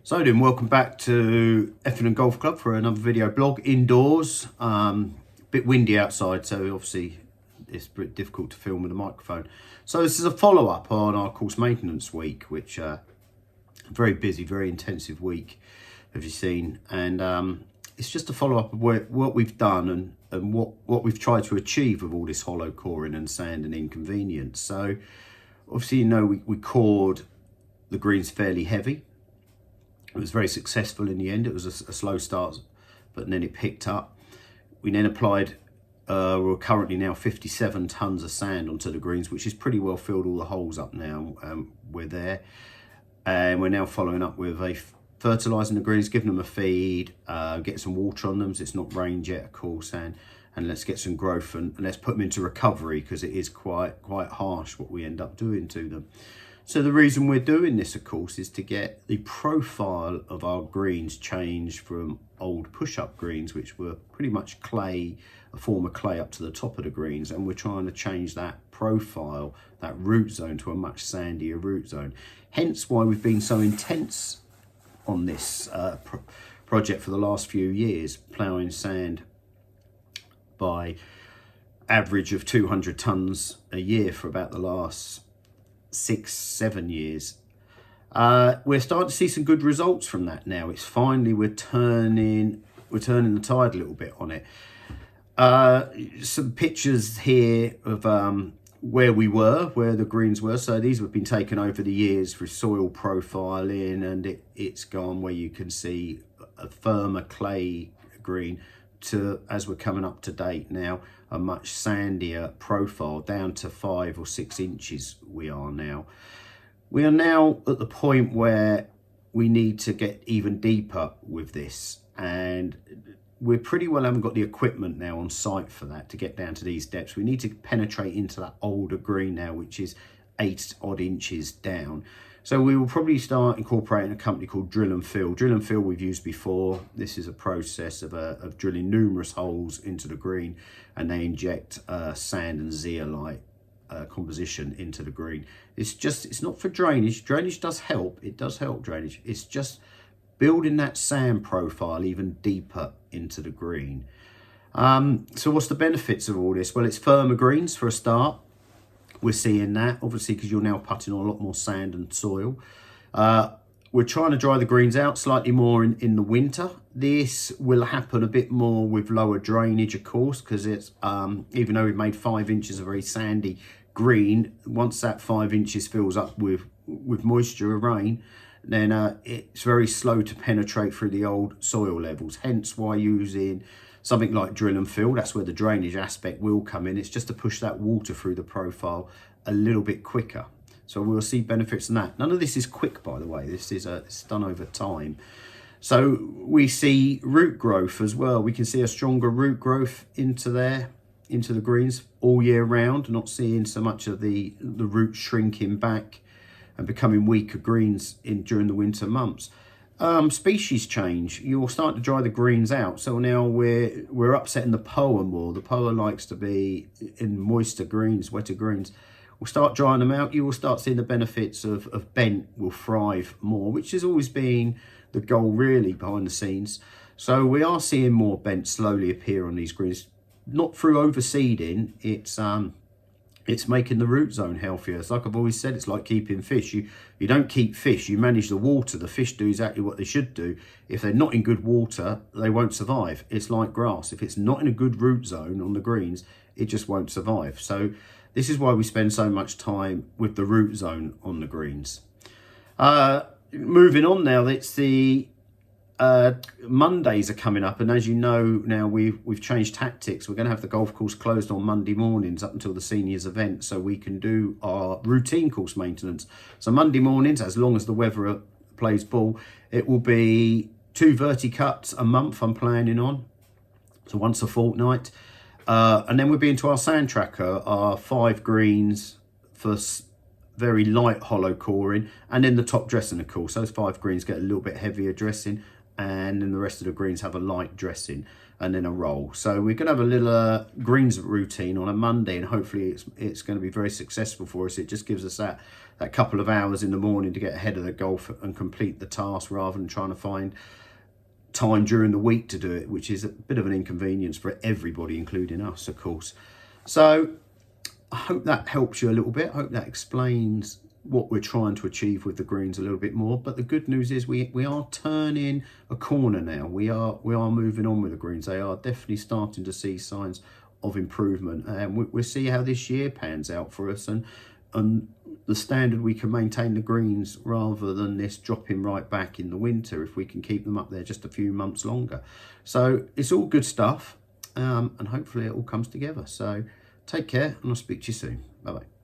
So then, welcome back to Effingham Golf Club for another video blog indoors. Bit windy outside, so obviously it's a bit difficult to film with a microphone. So this is a follow-up on our course maintenance week, which very busy, very intensive week, have you seen? And it's just a follow-up of what we've done and what we've tried to achieve with all this hollow coring and sand and inconvenience. So obviously, you know, we cored the greens fairly heavy. It was very successful in the end. It was a slow start, but then it picked up. We then applied, we're currently now 57 tonnes of sand onto the greens, which is pretty well filled all the holes up now. We're there. And we're now following up with fertilising the greens, giving them a feed, getting some water on them, so it's not rained yet, of course, and let's get some growth and let's put them into recovery, because it is quite harsh what we end up doing to them. So the reason we're doing this, of course, is to get the profile of our greens changed from old push-up greens, which were pretty much clay, a form of clay up to the top of the greens, and we're trying to change that profile, that root zone, to a much sandier root zone. Hence why we've been so intense on this project for the last few years, ploughing sand by average of 200 tonnes a year for about the last 6-7 years. We're starting to see some good results from that now. It's finally, we're turning the tide a little bit on it. Some pictures here of where the greens were. So these have been taken over the years for soil profiling, and it's gone where you can see a firmer clay green to, as we're coming up to date now, a much sandier profile, down to 5 or 6 inches. We are now at the point where we need to get even deeper with this, and we pretty well haven't got the equipment now on site for that to get down to these depths. We need to penetrate into that older green now, which is 8 odd inches down. So we will probably start incorporating a company called Drill and Fill. Drill and Fill we've used before. This is a process of drilling numerous holes into the green, and they inject sand and zeolite composition into the green. It's not for drainage. Drainage does help. It does help drainage. It's just building that sand profile even deeper into the green. So what's the benefits of all this? Well, it's firmer greens for a start. We're seeing that, obviously, because you're now putting on a lot more sand and soil. We're trying to dry the greens out slightly more in the winter. This will happen a bit more with lower drainage, of course, because it's even though we've made 5 inches of very sandy green, once that 5 inches fills up with moisture or rain, then it's very slow to penetrate through the old soil levels. Hence why using something like Drill and Fill, that's where the drainage aspect will come in. It's just to push that water through the profile a little bit quicker. So we'll see benefits in that. None of this is quick, by the way. This is it's done over time. So we see root growth as well. We can see a stronger root growth into the greens all year round. Not seeing so much of the roots shrinking back and becoming weaker greens during the winter months. Species change. You're starting to dry the greens out, so now we're upsetting the POA more. The POA likes to be in moister greens, wetter greens. We'll start drying them out. You will start seeing the benefits of bent will thrive more, which has always been the goal really behind the scenes. So we are seeing more bent slowly appear on these greens, not through overseeding. It's making the root zone healthier. It's like I've always said, it's like keeping fish. You don't keep fish, you manage the water. The fish do exactly what they should do. If they're not in good water, they won't survive. It's like grass. If it's not in a good root zone on the greens, it just won't survive. So this is why we spend so much time with the root zone on the greens. Moving on now, it's the Mondays are coming up, and as you know now, we've changed tactics. We're going to have the golf course closed on Monday mornings up until the seniors event, so we can do our routine course maintenance. So Monday mornings, as long as the weather plays ball, it will be 2 verticuts a month I'm planning on, so once a fortnight, and then we'll be into our sand tracker, our 5 greens for very light hollow coring, and then the top dressing, of course. Those 5 greens get a little bit heavier dressing. and then the rest of the greens have a light dressing and then a roll. So we're going to have a little greens routine on a Monday, and hopefully it's going to be very successful for us. It just gives us that couple of hours in the morning to get ahead of the golf and complete the task, rather than trying to find time during the week to do it, which is a bit of an inconvenience for everybody, including us, of course. So I hope that helps you a little bit. I hope that explains what we're trying to achieve with the greens a little bit more. But the good news is we are turning a corner now. We are moving on with the greens. They are definitely starting to see signs of improvement, and we'll see how this year pans out for us, and the standard we can maintain the greens, rather than this dropping right back in the winter, if we can keep them up there just a few months longer. So it's all good stuff, and hopefully it all comes together. So take care, and I'll speak to you soon. Bye bye.